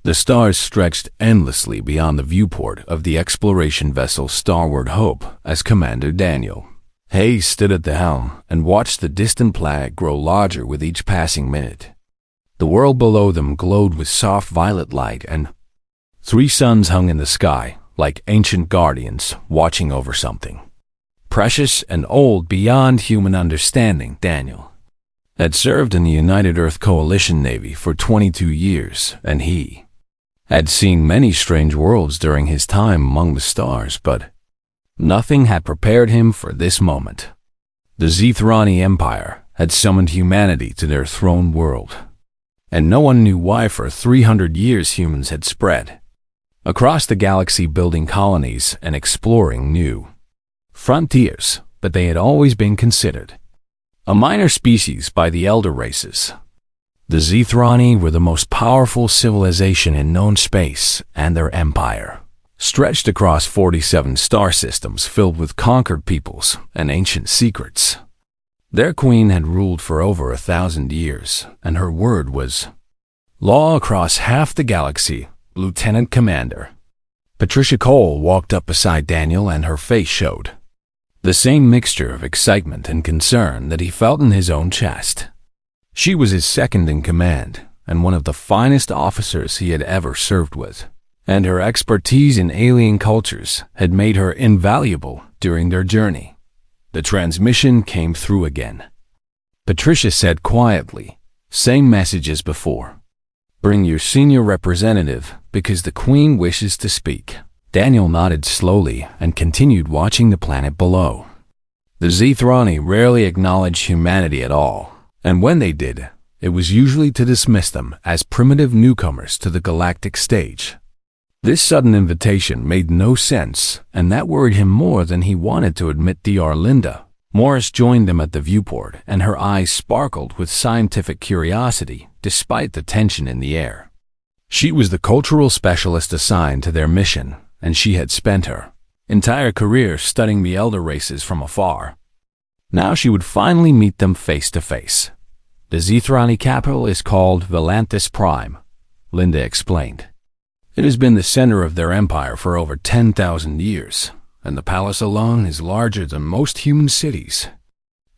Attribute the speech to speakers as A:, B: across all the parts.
A: The stars stretched endlessly beyond the viewport of the exploration vessel Starbound Hope as Commander Daniel Hayes stood at the helm and watched the distant planet grow larger with each passing minute. The world below them glowed with soft violet light, and 3 suns hung in the sky like ancient guardians watching over something precious and old beyond human understanding. Daniel had served in the United Earth Coalition Navy for 22 years, and he had seen many strange worlds during his time among the stars, but nothing had prepared him for this moment. The Zithrani Empire had summoned humanity to their throne world, and no one knew why. For 300 years humans had spread across the galaxy, building colonies and exploring new frontiers, but they had always been considered a minor species by the elder races. The Zithrani were the most powerful civilization in known space, and their empire stretched across 47 star systems filled with conquered peoples and ancient secrets. Their queen had ruled for over 1,000 years, and her word was law across half the galaxy. Lieutenant Commander Patricia Cole walked up beside Daniel, and her face showed the same mixture of excitement and concern that he felt in his own chest. She was his second in command, and one of the finest officers he had ever served with, and her expertise in alien cultures had made her invaluable during their journey. The transmission came through again. Patricia said quietly, "Same message as before. Bring your senior representative, because the Queen wishes to speak." Daniel nodded slowly and continued watching the planet below. The Zithrani rarely acknowledged humanity at all, and when they did, it was usually to dismiss them as primitive newcomers to the galactic stage. This sudden invitation made no sense, and that worried him more than he wanted to admit. Dr. Linda Morris joined them at the viewport, and her eyes sparkled with scientific curiosity despite the tension in the air. She was the cultural specialist assigned to their mission, and she had spent her entire career studying the elder races from afar. Now she would finally meet them face to face. The Zithrani capital is called Valantis Prime, Linda explained. It has been the center of their empire for over 10,000 years, and the palace alone is larger than most human cities.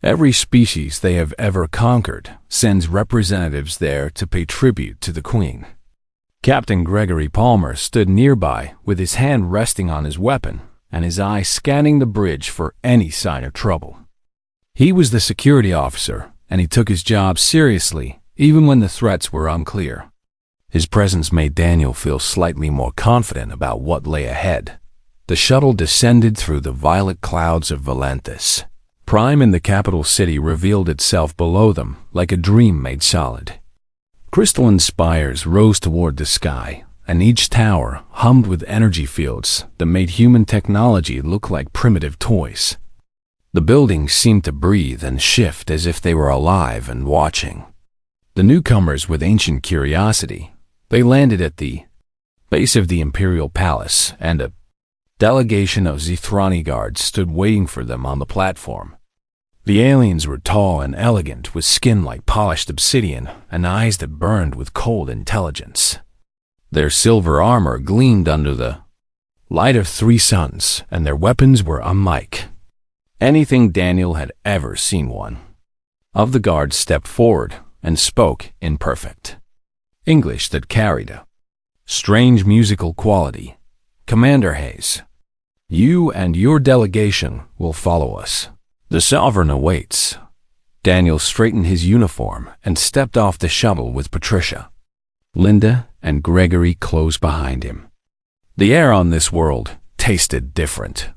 A: Every species they have ever conquered sends representatives there to pay tribute to the Queen. Captain Gregory Palmer stood nearby with his hand resting on his weapon and his eye scanning the bridge for any sign of trouble. He was the security officer, and he took his job seriously, even when the threats were unclear. His presence made Daniel feel slightly more confident about what lay ahead. The shuttle descended through the violet clouds of Valantis. Prime in the capital city revealed itself below them like a dream made solid. Crystalline spires rose toward the sky, and each tower hummed with energy fields that made human technology look like primitive toys. The buildings seemed to breathe and shift as if they were alive and watching. The newcomers with ancient curiosity, they landed at the base of the Imperial Palace, and a delegation of Zithrani guards stood waiting for them on the platform. The aliens were tall and elegant, with skin like polished obsidian and eyes that burned with cold intelligence. Their silver armor gleamed under the light of 3 suns, and their weapons were unlike anything Daniel had ever seen. One of the guards stepped forward and spoke in perfect English that carried a strange musical quality. "Commander Hayes, you and your delegation will follow us. The Sovereign awaits." Daniel straightened his uniform and stepped off the shuttle with Patricia. Linda and Gregory closed behind him. The air on this world tasted different.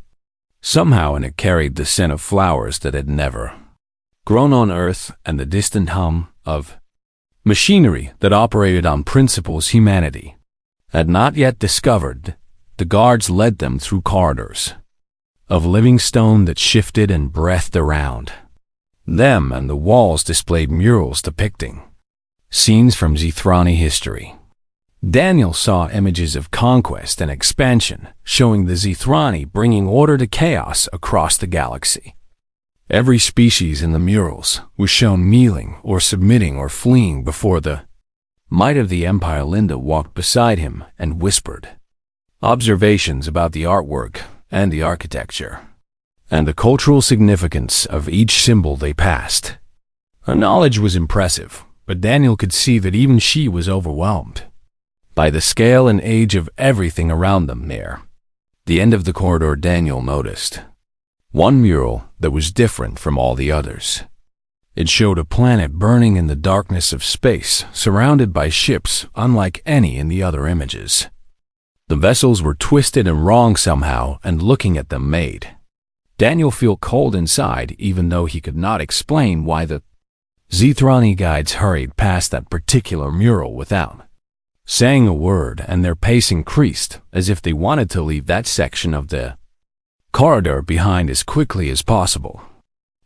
A: Somehow, and it carried the scent of flowers that had never grown on Earth, and the distant hum of machinery that operated on principles humanity had not yet discovered. The guards led them through corridors of living stone that shifted and breathed around them, and the walls displayed murals depicting scenes from Zithrani history. Daniel saw images of conquest and expansion, showing the Zithrani bringing order to chaos across the galaxy. Every species in the murals was shown kneeling or submitting or fleeing before the Might of the Empire Linda walked beside him and whispered observations about the artwork and the architecture, and the cultural significance of each symbol they passed. Her knowledge was impressive, but Daniel could see that even she was overwhelmed by the scale and age of everything around them there. The end of the corridor, Daniel noticed one mural that was different from all the others. It showed a planet burning in the darkness of space, surrounded by ships unlike any in the other images. The vessels were twisted and wrong somehow, and looking at them made Daniel feel cold inside, even though he could not explain why the Zithrani guides hurried past that particular mural without saying a word, and their pace increased as if they wanted to leave that section of the corridor behind as quickly as possible.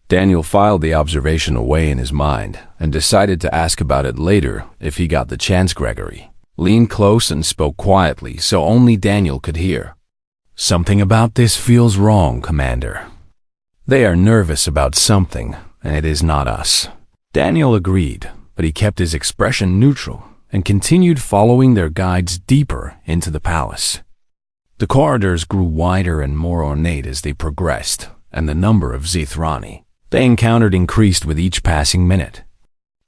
A: Daniel filed the observation away in his mind and decided to ask about it later if he got the chance. Gregory leaned close and spoke quietly so only Daniel could hear. "Something about this feels wrong, Commander. They are nervous about something, and it is not us." Daniel agreed, but he kept his expression neutral and continued following their guides deeper into the palace. The corridors grew wider and more ornate as they progressed, and the number of Zithrani they encountered increased with each passing minute.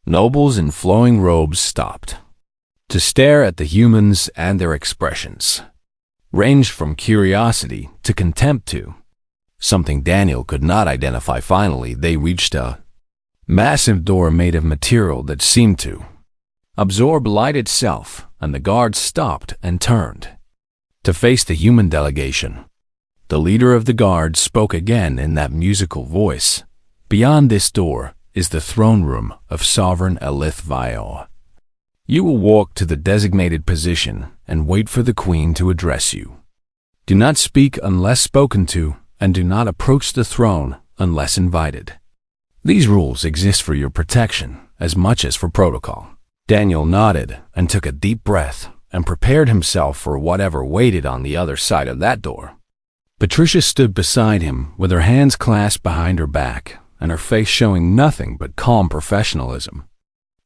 A: Nobles in flowing robes stopped to stare at the humans, and their expressions ranged from curiosity to contempt to something Daniel could not identify. Finally, they reached a massive door made of material that seemed to absorb light itself, and the guards stopped and turned to face the human delegation. The leader of the guards spoke again in that musical voice. "Beyond this door is the throne room of Sovereign HFY. You will walk to the designated position and wait for the Queen to address you. Do not speak unless spoken to, and do not approach the throne unless invited. These rules exist for your protection as much as for protocol." Daniel nodded and took a deep breath and prepared himself for whatever waited on the other side of that door. Patricia stood beside him with her hands clasped behind her back and her face showing nothing but calm professionalism.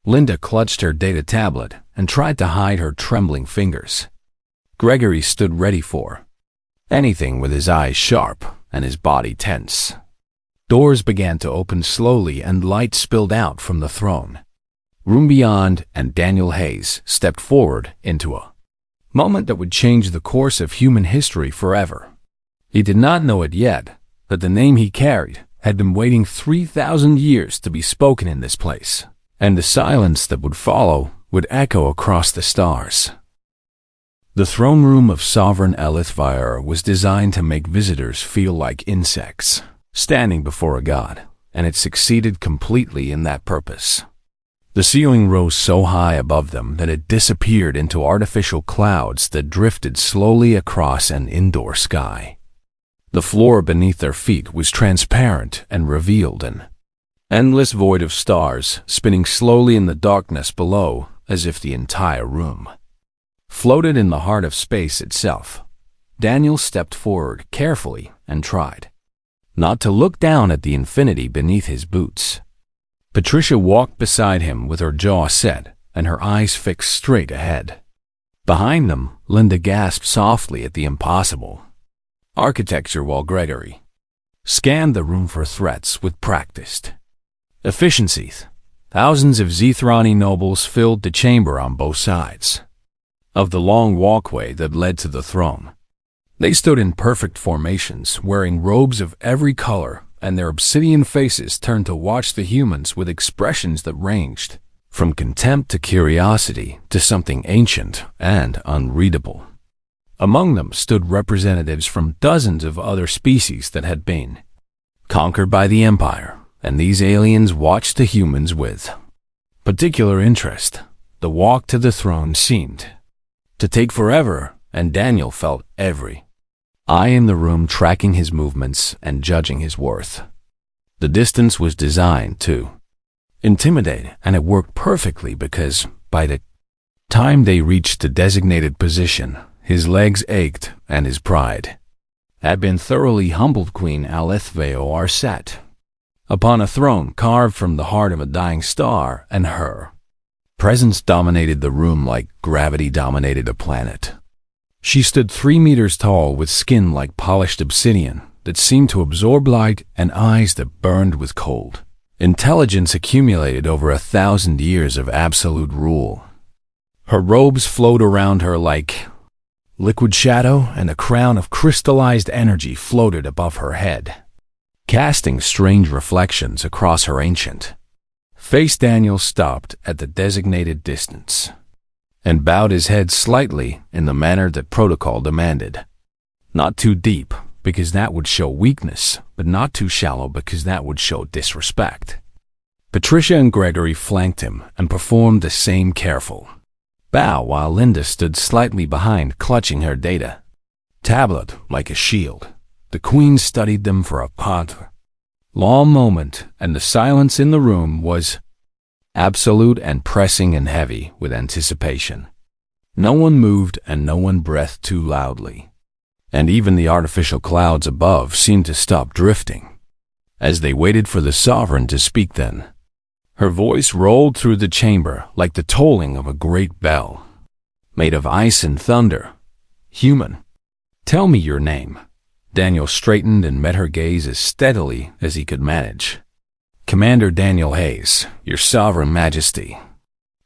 A: Linda clutched her data tablet and tried to hide her trembling fingers. Gregory stood ready for anything with his eyes sharp and his body tense. Doors began to open slowly and light spilled out from the throne room beyond, and Daniel Hayes stepped forward into a moment that would change the course of human history forever. He did not know it yet, but the name he carried had been waiting 3,000 years to be spoken in this place, and the silence that would follow would echo across the stars. The throne room of Sovereign HFY was designed to make visitors feel like insects standing before a god, and it succeeded completely in that purpose. The ceiling rose so high above them that it disappeared into artificial clouds that drifted slowly across an indoor sky. The floor beneath their feet was transparent and revealed an endless void of stars spinning slowly in the darkness below, as if the entire room floated in the heart of space itself. Daniel stepped forward carefully and tried not to look down at the infinity beneath his boots. Patricia walked beside him with her jaw set and her eyes fixed straight ahead. Behind them, Linda gasped softly at the impossible architecture while Gregory scanned the room for threats with practiced efficiencies. Thousands of Zithrani nobles filled the chamber on both sides of the long walkway that led to the throne. They stood in perfect formations, wearing robes of every color, and their obsidian faces turned to watch the humans with expressions that ranged from contempt to curiosity to something ancient and unreadable. Among them stood representatives from dozens of other species that had been conquered by the Empire, and these aliens watched the humans with particular interest. The walk to the throne seemed to take forever, and Daniel felt every eye in the room tracking his movements and judging his worth. The distance was designed to intimidate, and it worked perfectly because by the time they reached the designated position, his legs ached and his pride had been thoroughly humbled. Queen HFY sat upon a throne carved from the heart of a dying star, and her Presence dominated the room like gravity dominated a planet. She stood 3 meters tall with skin like polished obsidian that seemed to absorb light and eyes that burned with cold. Intelligence accumulated over 1,000 years of absolute rule. Her robes flowed around her like liquid shadow, and a crown of crystallized energy floated above her head, casting strange reflections across her ancient face. Daniel stopped at the designated distance and bowed his head slightly in the manner that protocol demanded. Not too deep, because that would show weakness, but not too shallow because that would show disrespect. Patricia and Gregory flanked him and performed the same careful bow while Linda stood slightly behind, clutching her data tablet like a shield. The Queen studied them for a long moment, and the silence in the room was absolute and pressing and heavy with anticipation. No one moved and no one breathed too loudly, and even the artificial clouds above seemed to stop drifting as they waited for the sovereign to speak. Then her voice rolled through the chamber like the tolling of a great bell, made of ice and thunder. "Human, tell me your name." Daniel straightened and met her gaze as steadily as he could manage. "Commander Daniel Hayes, your sovereign majesty.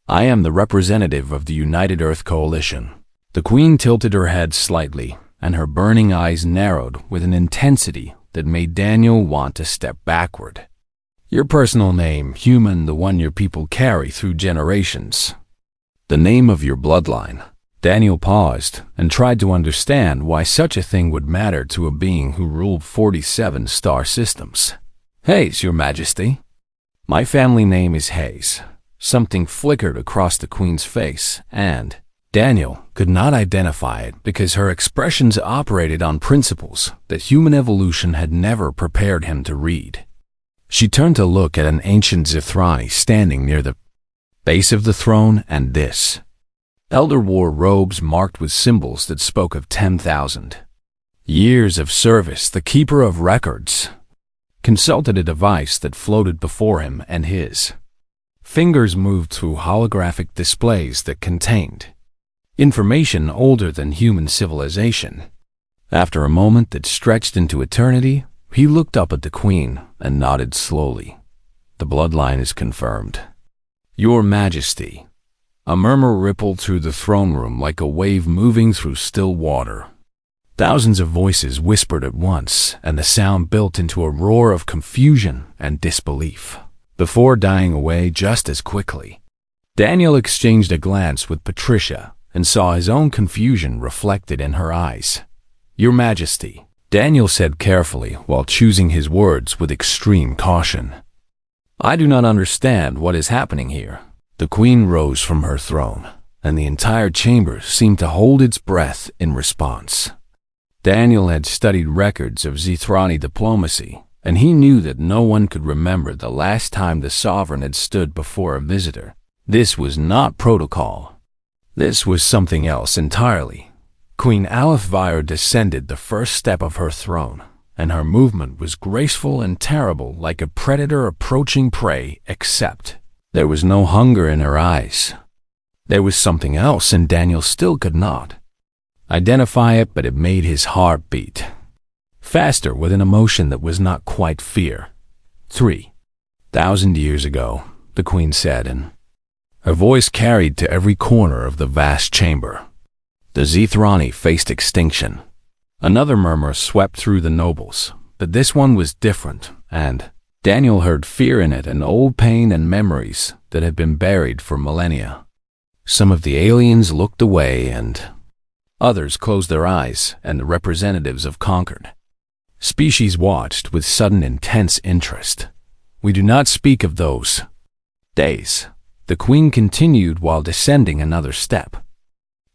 A: I am the representative of the United Earth Coalition." The Queen tilted her head slightly, and her burning eyes narrowed with an intensity that made Daniel want to step backward. "Your personal name, human, the one your people carry through generations. The name of your bloodline." Daniel paused and tried to understand why such a thing would matter to a being who ruled 47 star systems. "Hayes, your majesty. My family name is Hayes." Something flickered across the Queen's face, and Daniel could not identify it because her expressions operated on principles that human evolution had never prepared him to read. She turned to look at an ancient Zithrani standing near the base of the throne, and this elder wore robes marked with symbols that spoke of 10,000 years of service. The keeper of records consulted a device that floated before him, and his fingers moved through holographic displays that contained information older than human civilization. After a moment that stretched into eternity, he looked up at the Queen and nodded slowly. "The bloodline is confirmed, your majesty." A murmur rippled through the throne room like a wave moving through still water. Thousands of voices whispered at once, and the sound built into a roar of confusion and disbelief, before dying away just as quickly. Daniel exchanged a glance with Patricia and saw his own confusion reflected in her eyes. "Your Majesty," Daniel said carefully while choosing his words with extreme caution. "I do not understand what is happening here." The Queen rose from her throne, and the entire chamber seemed to hold its breath in response. Daniel had studied records of Zithrani diplomacy, and he knew that no one could remember the last time the sovereign had stood before a visitor. This was not protocol. This was something else entirely. Queen Alethvire descended the first step of her throne, and her movement was graceful and terrible like a predator approaching prey, except there was no hunger in her eyes. There was something else, and Daniel still could not identify it, but it made his heart beat faster with an emotion that was not quite fear. 3,000 years ago, the Queen said, and her voice carried to every corner of the vast chamber. The Zithrani faced extinction. Another murmur swept through the nobles, but this one was different, and Daniel heard fear in it and old pain and memories that had been buried for millennia. Some of the aliens looked away, and others closed their eyes, and the representatives of conquered species watched with sudden intense interest. "We do not speak of those days," the Queen continued while descending another step.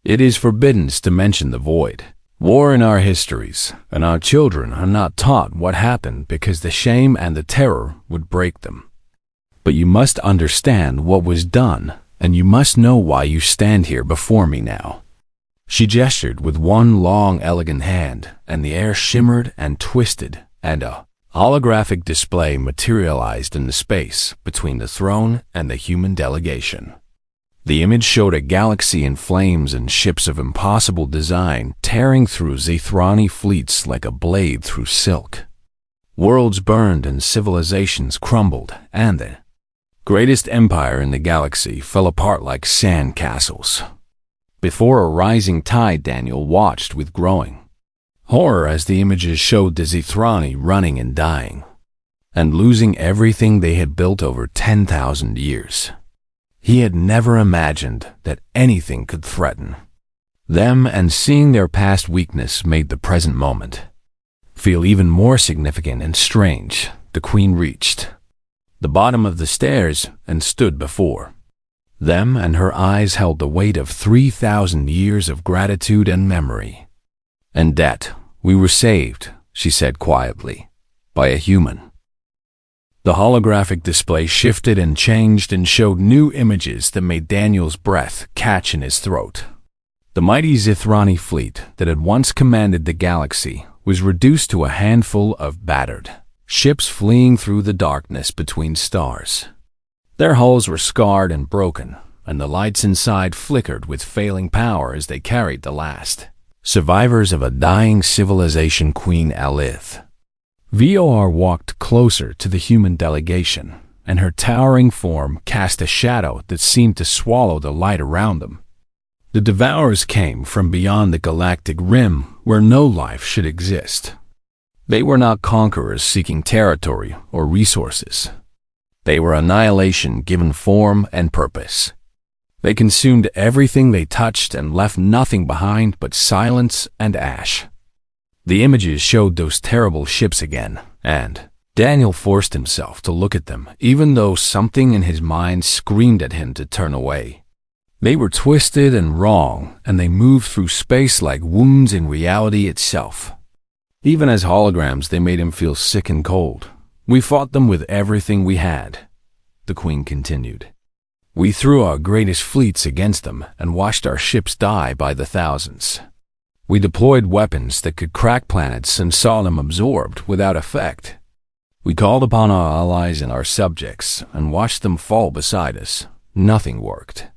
A: "It is forbidden to mention the void war in our histories, and our children are not taught what happened because the shame and the terror would break them. But you must understand what was done, and you must know why you stand here before me now." She gestured with one long, elegant hand, and the air shimmered and twisted, and a holographic display materialized in the space between the throne and the human delegation. The image showed a galaxy in flames and ships of impossible design tearing through Zethrani fleets like a blade through silk. Worlds burned and civilizations crumbled, and the greatest empire in the galaxy fell apart like sand castles. Before a rising tide, Daniel watched with growing horror as the images showed the Zethrani running and dying, and losing everything they had built over 10,000 years. He had never imagined that anything could threaten them, and seeing their past weakness made the present moment feel even more significant and strange. The Queen reached the bottom of the stairs and stood before them, and her eyes held the weight of 3,000 years of gratitude and memory. "And that we were saved," she said quietly, "by a human." The holographic display shifted and changed and showed new images that made Daniel's breath catch in his throat. The mighty Zethrani fleet that had once commanded the galaxy was reduced to a handful of battered ships fleeing through the darkness between stars. Their hulls were scarred and broken, and the lights inside flickered with failing power as they carried the last survivors of a dying civilization, Queen Alith. VOR walked closer to the human delegation, and her towering form cast a shadow that seemed to swallow the light around them. The Devourers came from beyond the galactic rim, where no life should exist. They were not conquerors seeking territory or resources. They were annihilation given form and purpose. They consumed everything they touched and left nothing behind but silence and ash. The images showed those terrible ships again, and Daniel forced himself to look at them, even though something in his mind screamed at him to turn away. They were twisted and wrong, and they moved through space like wounds in reality itself. Even as holograms, they made him feel sick and cold. "We fought them with everything we had," the Queen continued. "We threw our greatest fleets against them and watched our ships die by the thousands. We deployed weapons that could crack planets and saw them absorbed without effect. We called upon our allies and our subjects and watched them fall beside us. Nothing worked.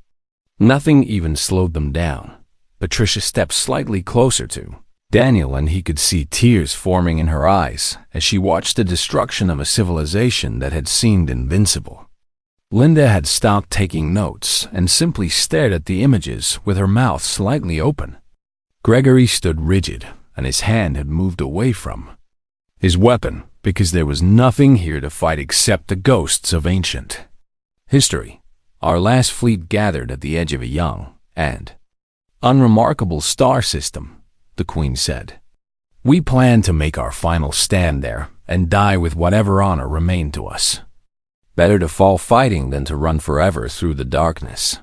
A: Nothing even slowed them down." Patricia stepped slightly closer to Daniel, and he could see tears forming in her eyes as she watched the destruction of a civilization that had seemed invincible. Linda had stopped taking notes and simply stared at the images with her mouth slightly open. Gregory stood rigid, and his hand had moved away from his weapon because there was nothing here to fight except the ghosts of ancient history. "Our last fleet gathered at the edge of a young and unremarkable star system," the Queen said. "We plan to make our final stand there and die with whatever honor remained to us. Better to fall fighting than to run forever through the darkness.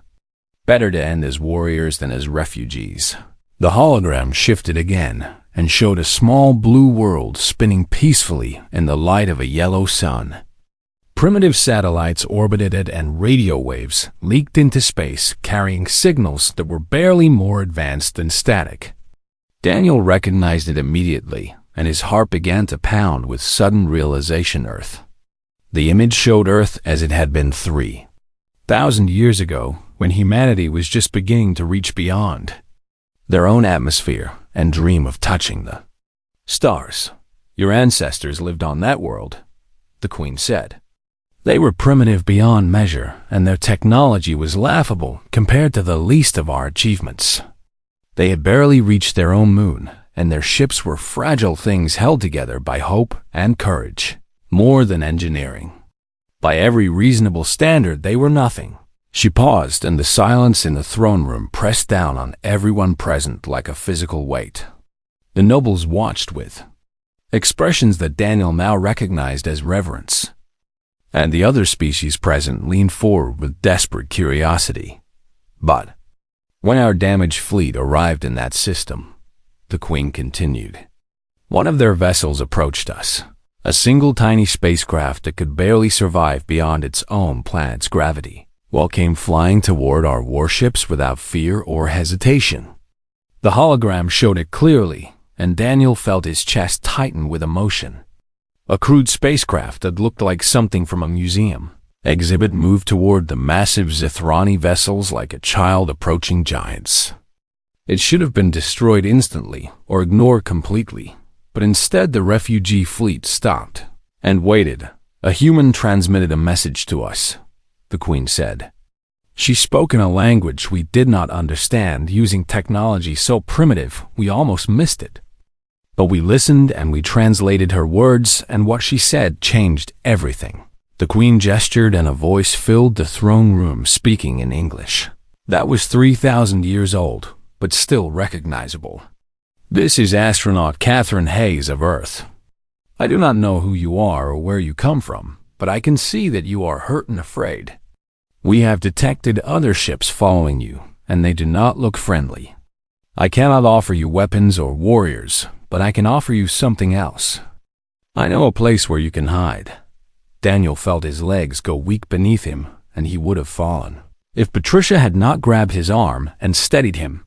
A: Better to end as warriors than as refugees." The hologram shifted again and showed a small blue world spinning peacefully in the light of a yellow sun. Primitive satellites orbited it, and radio waves leaked into space, carrying signals that were barely more advanced than static. Daniel recognized it immediately, and his heart began to pound with sudden realization. Earth. The image showed Earth as it had been 3,000 years ago, when humanity was just beginning to reach beyond their own atmosphere and dream of touching the stars. "Your ancestors lived on that world," the Queen said. "They were primitive beyond measure, and their technology was laughable compared to the least of our achievements. They had barely reached their own moon, and their ships were fragile things held together by hope and courage, more than engineering. By every reasonable standard, they were nothing." She paused, and the silence in the throne room pressed down on everyone present like a physical weight. The nobles watched with expressions that Daniel now recognized as reverence, and the other species present leaned forward with desperate curiosity. "But when our damaged fleet arrived in that system," the Queen continued, "one of their vessels approached us, a single tiny spacecraft that could barely survive beyond its own planet's gravity, while came flying toward our warships without fear or hesitation." The hologram showed it clearly, and Daniel felt his chest tighten with emotion. A crude spacecraft that looked like something from a museum. Exhibit moved toward the massive Zithrani vessels like a child approaching giants. It should have been destroyed instantly or ignored completely, but instead the refugee fleet stopped and waited. A human transmitted a message to us, the Queen said. She spoke in a language we did not understand, using technology so primitive we almost missed it. But we listened and we translated her words, and what she said changed everything. The Queen gestured and a voice filled the throne room, speaking in English. That was 3,000 years old, but still recognizable. This is astronaut Catherine Hayes of Earth. I do not know who you are or where you come from, but I can see that you are hurt and afraid. We have detected other ships following you, and they do not look friendly. I cannot offer you weapons or warriors, but I can offer you something else. I know a place where you can hide. Daniel felt his legs go weak beneath him, and he would have fallen if Patricia had not grabbed his arm and steadied him.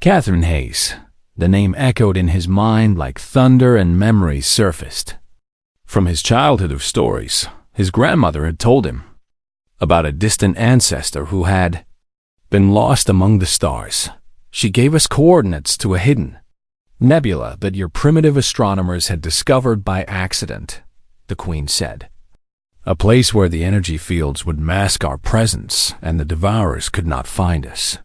A: Catherine Hayes. The name echoed in his mind like thunder, and memories surfaced. From his childhood of stories, his grandmother had told him about a distant ancestor who had been lost among the stars. She gave us coordinates to a hidden nebula that your primitive astronomers had discovered by accident, the Queen said. A place where the energy fields would mask our presence and the devourers could not find us.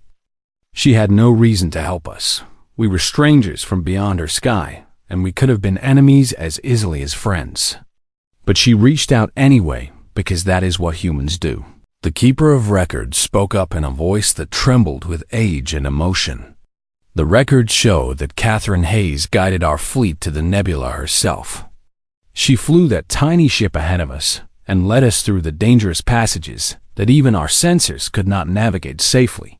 A: She had no reason to help us. We were strangers from beyond her sky, and we could have been enemies as easily as friends. But she reached out anyway, because that is what humans do. The Keeper of Records spoke up in a voice that trembled with age and emotion. The records show that Catherine Hayes guided our fleet to the nebula herself. She flew that tiny ship ahead of us and led us through the dangerous passages that even our sensors could not navigate safely.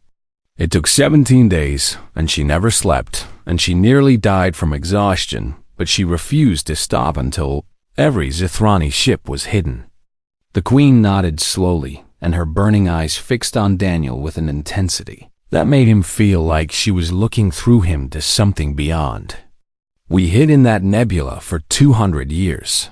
A: It took 17 days, and she never slept, and she nearly died from exhaustion, but she refused to stop until every Zithrani ship was hidden. The Queen nodded slowly, and her burning eyes fixed on Daniel with an intensity that made him feel like she was looking through him to something beyond. We hid in that nebula for 200 years.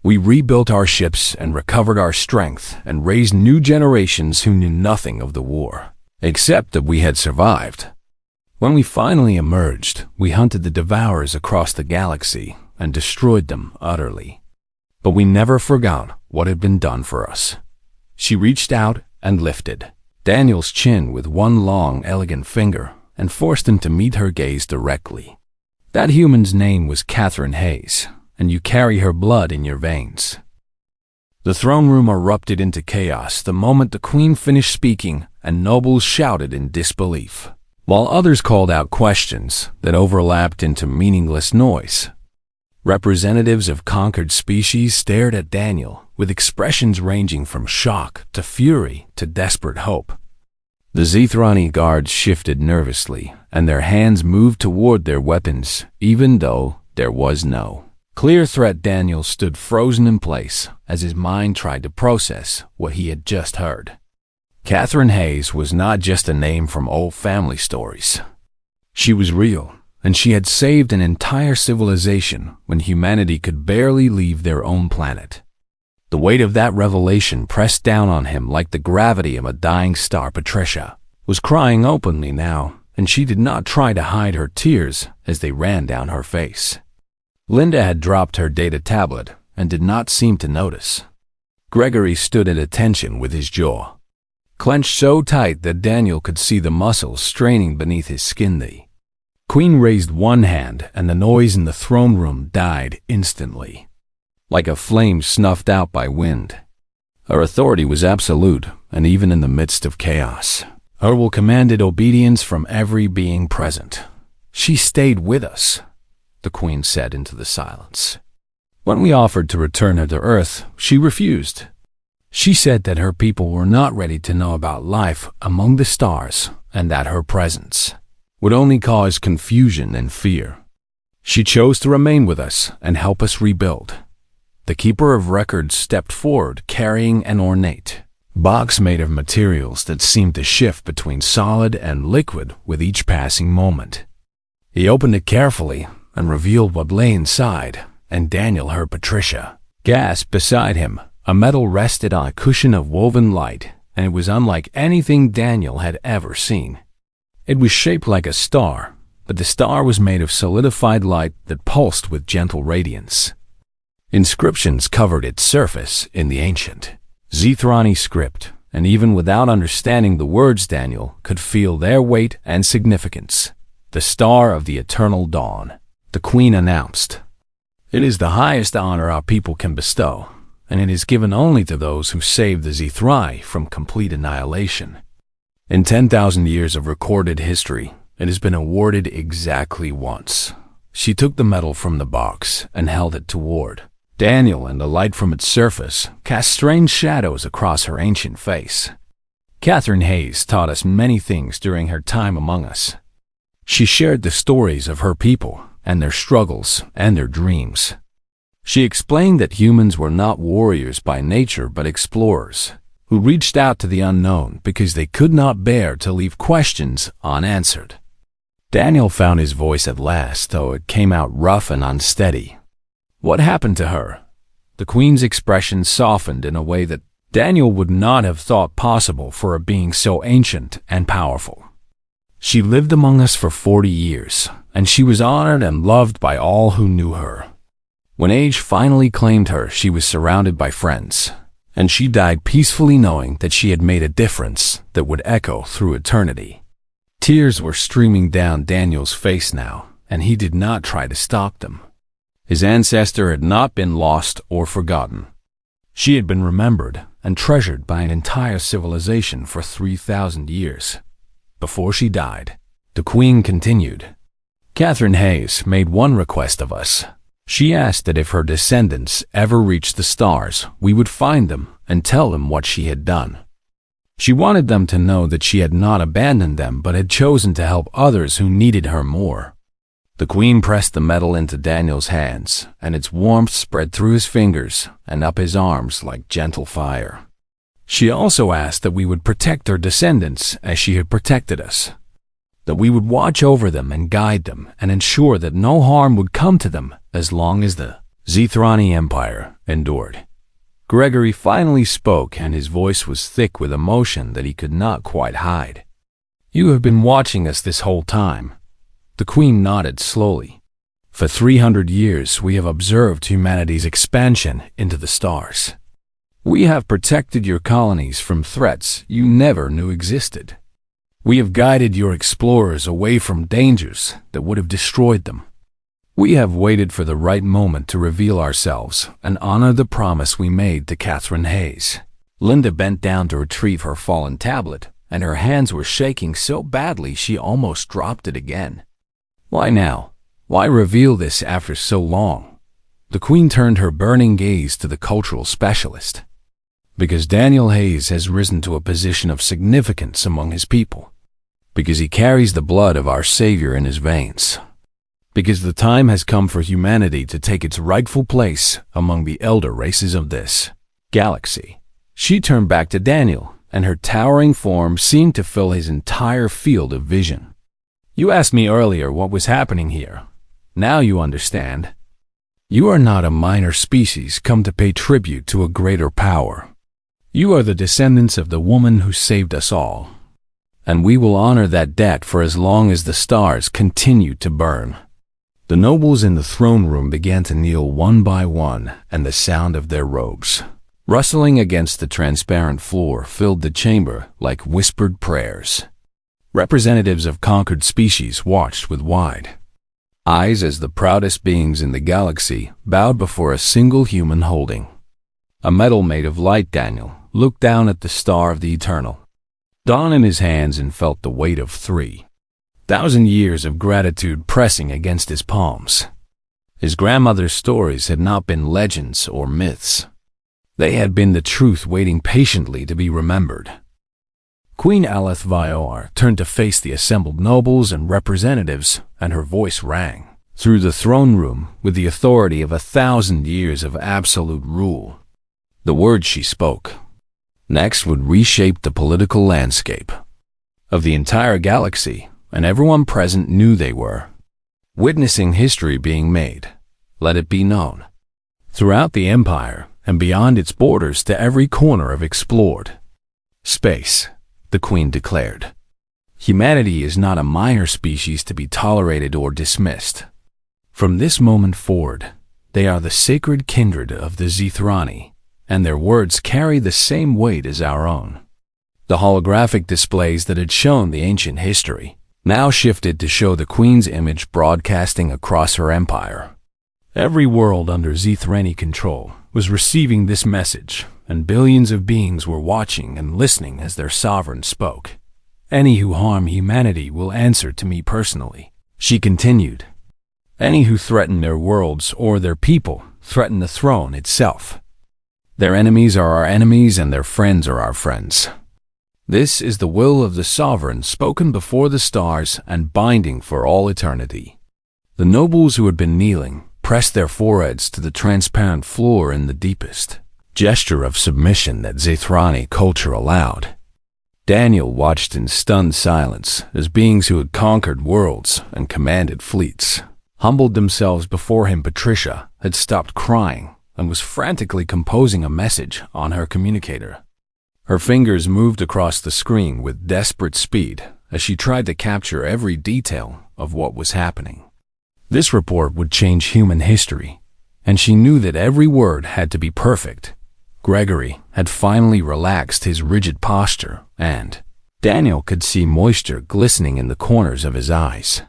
A: We rebuilt our ships and recovered our strength and raised new generations who knew nothing of the war, except that we had survived. When we finally emerged, we hunted the devourers across the galaxy and destroyed them utterly. But we never forgot what had been done for us. She reached out and lifted Daniel's chin with one long, elegant finger and forced him to meet her gaze directly. That human's name was Catherine Hayes, and you carry her blood in your veins. The throne room erupted into chaos the moment the Queen finished speaking, and nobles shouted in disbelief, while others called out questions that overlapped into meaningless noise. Representatives of conquered species stared at Daniel with expressions ranging from shock to fury to desperate hope. The Zithrani guards shifted nervously, and their hands moved toward their weapons, even though there was no clear threat. Daniel stood frozen in place as his mind tried to process what he had just heard. Catherine Hayes was not just a name from old family stories. She was real, and she had saved an entire civilization when humanity could barely leave their own planet. The weight of that revelation pressed down on him like the gravity of a dying star. Patricia was crying openly now, and she did not try to hide her tears as they ran down her face. Linda had dropped her data tablet and did not seem to notice. Gregory stood at attention with his jaw clenched so tight that Daniel could see the muscles straining beneath his skin. The Queen raised one hand, and the noise in the throne room died instantly, like a flame snuffed out by wind. Her authority was absolute, and even in the midst of chaos, her will commanded obedience from every being present. She stayed with us, the Queen said into the silence. When we offered to return her to Earth, she refused. She said that her people were not ready to know about life among the stars, and that her presence would only cause confusion and fear. She chose to remain with us and help us rebuild. The Keeper of Records stepped forward, carrying an ornate box made of materials that seemed to shift between solid and liquid with each passing moment. He opened it carefully and revealed what lay inside, and Daniel heard Patricia gasp beside him, A metal rested on a cushion of woven light, and it was unlike anything Daniel had ever seen. It was shaped like a star, but the star was made of solidified light that pulsed with gentle radiance. Inscriptions covered its surface in the ancient Zithrani script, and even without understanding the words, Daniel could feel their weight and significance. "The Star of the Eternal Dawn," the Queen announced. "It is the highest honor our people can bestow, and it is given only to those who save the Zithrai from complete annihilation. In 10,000 years of recorded history, it has been awarded exactly once." She took the medal from the box and held it toward Daniel, and the light from its surface cast strange shadows across her ancient face. Catherine Hayes taught us many things during her time among us. She shared the stories of her people and their struggles and their dreams. She explained that humans were not warriors by nature but explorers, who reached out to the unknown because they could not bear to leave questions unanswered. Daniel found his voice at last, though it came out rough and unsteady. "What happened to her?" The Queen's expression softened in a way that Daniel would not have thought possible for a being so ancient and powerful. "She lived among us for 40 years, and she was honored and loved by all who knew her. When age finally claimed her, she was surrounded by friends, and she died peacefully knowing that she had made a difference that would echo through eternity." Tears were streaming down Daniel's face now, and he did not try to stop them. His ancestor had not been lost or forgotten. She had been remembered and treasured by an entire civilization for 3,000 years. Before she died, the Queen continued, "Catherine Hayes made one request of us. She asked that if her descendants ever reached the stars, we would find them and tell them what she had done. She wanted them to know that she had not abandoned them but had chosen to help others who needed her more." The Queen pressed the medal into Daniel's hands, and its warmth spread through his fingers and up his arms like gentle fire. She also asked that we would protect her descendants as she had protected us, that we would watch over them and guide them and ensure that no harm would come to them as long as the Zithrani Empire endured. Gregory finally spoke, and his voice was thick with emotion that he could not quite hide. "You have been watching us this whole time." The Queen nodded slowly. "For 300 years we have observed humanity's expansion into the stars. We have protected your colonies from threats you never knew existed. We have guided your explorers away from dangers that would have destroyed them. We have waited for the right moment to reveal ourselves and honor the promise we made to Catherine Hayes." Linda bent down to retrieve her fallen tablet, and her hands were shaking so badly she almost dropped it again. "Why now? Why reveal this after so long?" The Queen turned her burning gaze to the cultural specialist. "Because Daniel Hayes has risen to a position of significance among his people. Because he carries the blood of our Savior in his veins. Because the time has come for humanity to take its rightful place among the elder races of this galaxy." She turned back to Daniel, and her towering form seemed to fill his entire field of vision. "You asked me earlier what was happening here. Now you understand. You are not a minor species come to pay tribute to a greater power. You are the descendants of the woman who saved us all. And we will honor that debt for as long as the stars continue to burn." The nobles in the throne room began to kneel one by one, and the sound of their robes rustling against the transparent floor filled the chamber like whispered prayers. Representatives of conquered species watched with wide eyes as the proudest beings in the galaxy bowed before a single human holding a medal made of light. Daniel looked down at the Star of the Eternal Dawn in his hands and felt the weight of 3,000 years of gratitude pressing against his palms. His grandmother's stories had not been legends or myths. They had been the truth waiting patiently to be remembered. Queen HFY turned to face the assembled nobles and representatives, and her voice rang through the throne room with the authority of 1,000 years of absolute rule. The words she spoke next would reshape the political landscape of the entire galaxy, and everyone present knew they were witnessing history being made. Let it be known throughout the Empire, and beyond its borders to every corner of explored space, the Queen declared. Humanity is not a minor species to be tolerated or dismissed. From this moment forward, they are the sacred kindred of the Zithrani, and their words carry the same weight as our own. The holographic displays that had shown the ancient history now shifted to show the Queen's image broadcasting across her empire. Every world under Zithrani control was receiving this message, and billions of beings were watching and listening as their sovereign spoke. Any who harm humanity will answer to me personally, she continued. Any who threaten their worlds or their people threaten the throne itself. Their enemies are our enemies and their friends are our friends. This is the will of the sovereign spoken before the stars and binding for all eternity. The nobles who had been kneeling pressed their foreheads to the transparent floor in the deepest gesture of submission that Zithrani culture allowed. Daniel watched in stunned silence as beings who had conquered worlds and commanded fleets humbled themselves before him. Patricia had stopped crying and was frantically composing a message on her communicator. Her fingers moved across the screen with desperate speed as she tried to capture every detail of what was happening. This report would change human history, and she knew that every word had to be perfect. Gregory had finally relaxed his rigid posture, and Daniel could see moisture glistening in the corners of his eyes.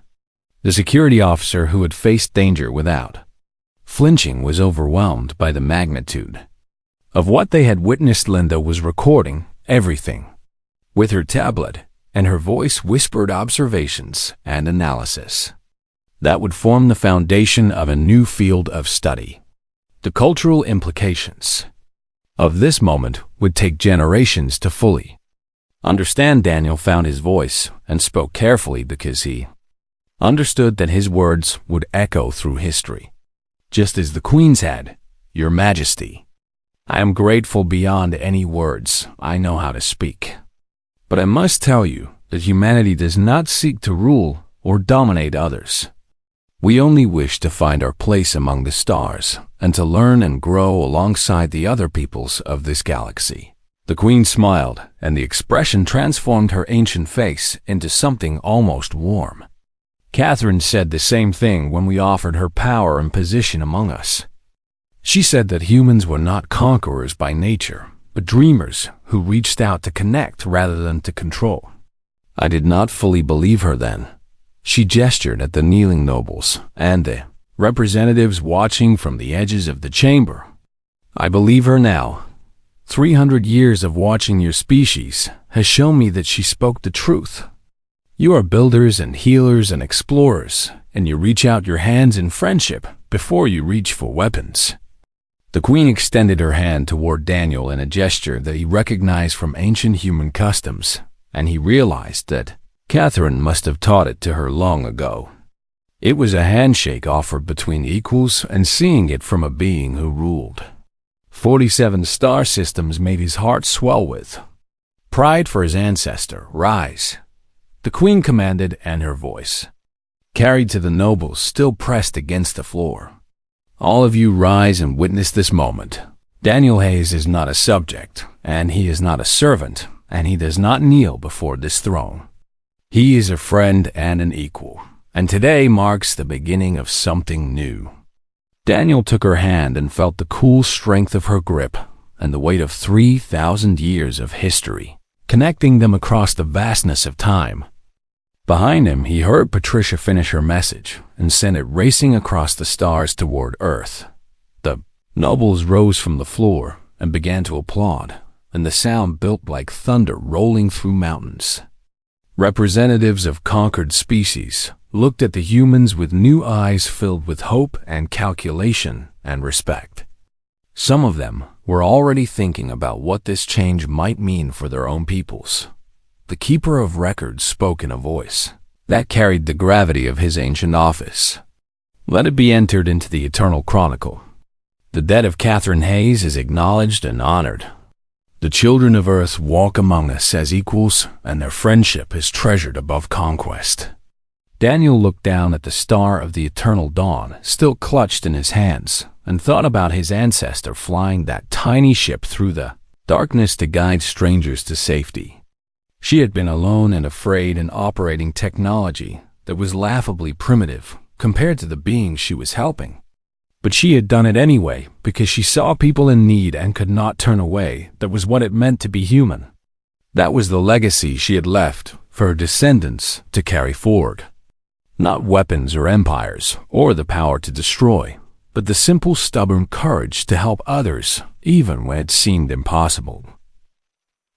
A: The security officer who had faced danger without flinching was overwhelmed by the magnitude of what they had witnessed. Linda was recording everything with her tablet, and her voice whispered observations and analysis that would form the foundation of a new field of study. The cultural implications of this moment would take generations to fully understand. Daniel found his voice and spoke carefully because he understood that his words would echo through history, just as the Queen's had. Your Majesty, I am grateful beyond any words I know how to speak. But I must tell you that humanity does not seek to rule or dominate others. We only wish to find our place among the stars and to learn and grow alongside the other peoples of this galaxy. The Queen smiled, and the expression transformed her ancient face into something almost warm. Catherine said the same thing when we offered her power and position among us. She said that humans were not conquerors by nature, but dreamers who reached out to connect rather than to control. I did not fully believe her then. She gestured at the kneeling nobles and the representatives watching from the edges of the chamber. I believe her now. 300 years of watching your species has shown me that she spoke the truth. You are builders and healers and explorers, and you reach out your hands in friendship before you reach for weapons. The Queen extended her hand toward Daniel in a gesture that he recognized from ancient human customs, and he realized that Catherine must have taught it to her long ago. It was a handshake offered between equals, and seeing it from a being who ruled 47 star systems made his heart swell with pride for his ancestor. Rise, the Queen commanded, and her voice carried to the nobles still pressed against the floor. All of you rise and witness this moment. Daniel Hayes is not a subject, and he is not a servant, and he does not kneel before this throne. He is a friend and an equal, and today marks the beginning of something new. Daniel took her hand and felt the cool strength of her grip and the weight of 3,000 years of history, connecting them across the vastness of time. Behind him, he heard Patricia finish her message and send it racing across the stars toward Earth. The nobles rose from the floor and began to applaud, and the sound built like thunder rolling through mountains. Representatives of conquered species looked at the humans with new eyes filled with hope and calculation and respect. Some of them were already thinking about what this change might mean for their own peoples. The Keeper of Records spoke in a voice that carried the gravity of his ancient office. Let it be entered into the eternal chronicle. The debt of Catherine Hayes is acknowledged and honored. The children of Earth walk among us as equals, and their friendship is treasured above conquest. Daniel looked down at the star of the eternal dawn, still clutched in his hands, and thought about his ancestor flying that tiny ship through the darkness to guide strangers to safety. She had been alone and afraid in operating technology that was laughably primitive compared to the beings she was helping. But she had done it anyway because she saw people in need and could not turn away. That was what it meant to be human. That was the legacy she had left for her descendants to carry forward. Not weapons or empires or the power to destroy, but the simple, stubborn courage to help others even when it seemed impossible.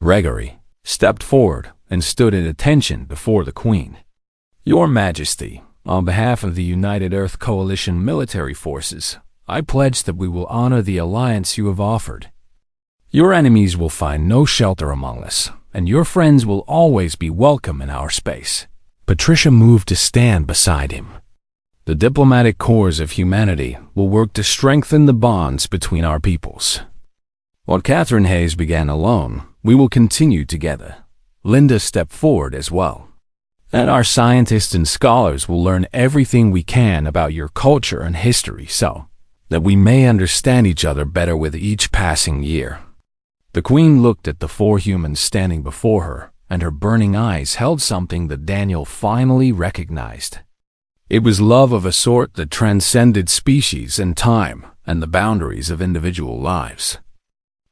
A: Gregory stepped forward and stood at attention before the Queen. "Your Majesty, on behalf of the United Earth Coalition military forces, I pledge that we will honor the alliance you have offered. Your enemies will find no shelter among us, and your friends will always be welcome in our space." Patricia moved to stand beside him. "The diplomatic corps of humanity will work to strengthen the bonds between our peoples. What Catherine Hayes began alone, we will continue together." Linda stepped forward as well. "And our scientists and scholars will learn everything we can about your culture and history so that we may understand each other better with each passing year." The Queen looked at the four humans standing before her, and her burning eyes held something that Daniel finally recognized. It was love of a sort that transcended species and time and the boundaries of individual lives.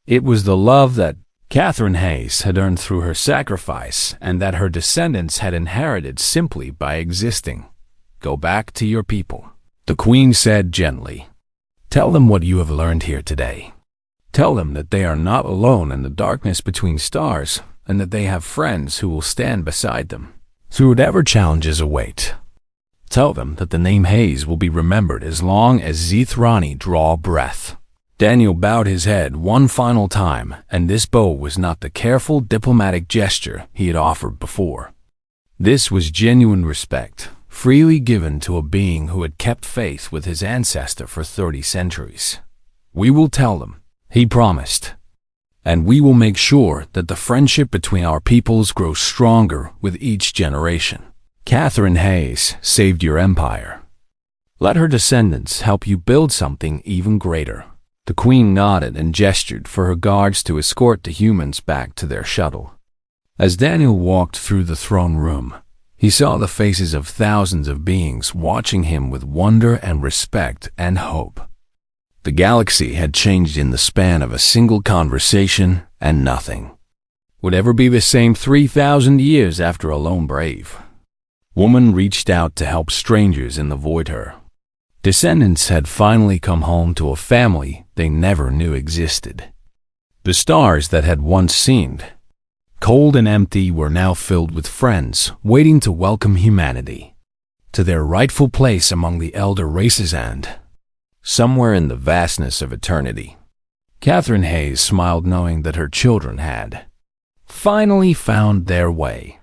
A: It was the love that Catherine Hayes had earned through her sacrifice and that her descendants had inherited simply by existing. "Go back to your people," the Queen said gently. "Tell them what you have learned here today. Tell them that they are not alone in the darkness between stars and that they have friends who will stand beside them through whatever challenges await. Tell them that the name Hayes will be remembered as long as Zithrani draw breath." Daniel bowed his head one final time, and this bow was not the careful diplomatic gesture he had offered before. This was genuine respect, freely given to a being who had kept faith with his ancestor for 30 centuries. "We will tell them," he promised, "and we will make sure that the friendship between our peoples grows stronger with each generation. Catherine Hayes saved your empire. Let her descendants help you build something even greater." The Queen nodded and gestured for her guards to escort the humans back to their shuttle. As Daniel walked through the throne room, he saw the faces of thousands of beings watching him with wonder and respect and hope. The galaxy had changed in the span of a single conversation, and nothing would ever be the same 3,000 years after a lone brave woman reached out to help strangers in the void. Her descendants had finally come home to a family they never knew existed. The stars that had once seemed cold and empty were now filled with friends waiting to welcome humanity to their rightful place among the elder races and somewhere in the vastness of eternity. Catherine Hayes smiled knowing that her children had finally found their way.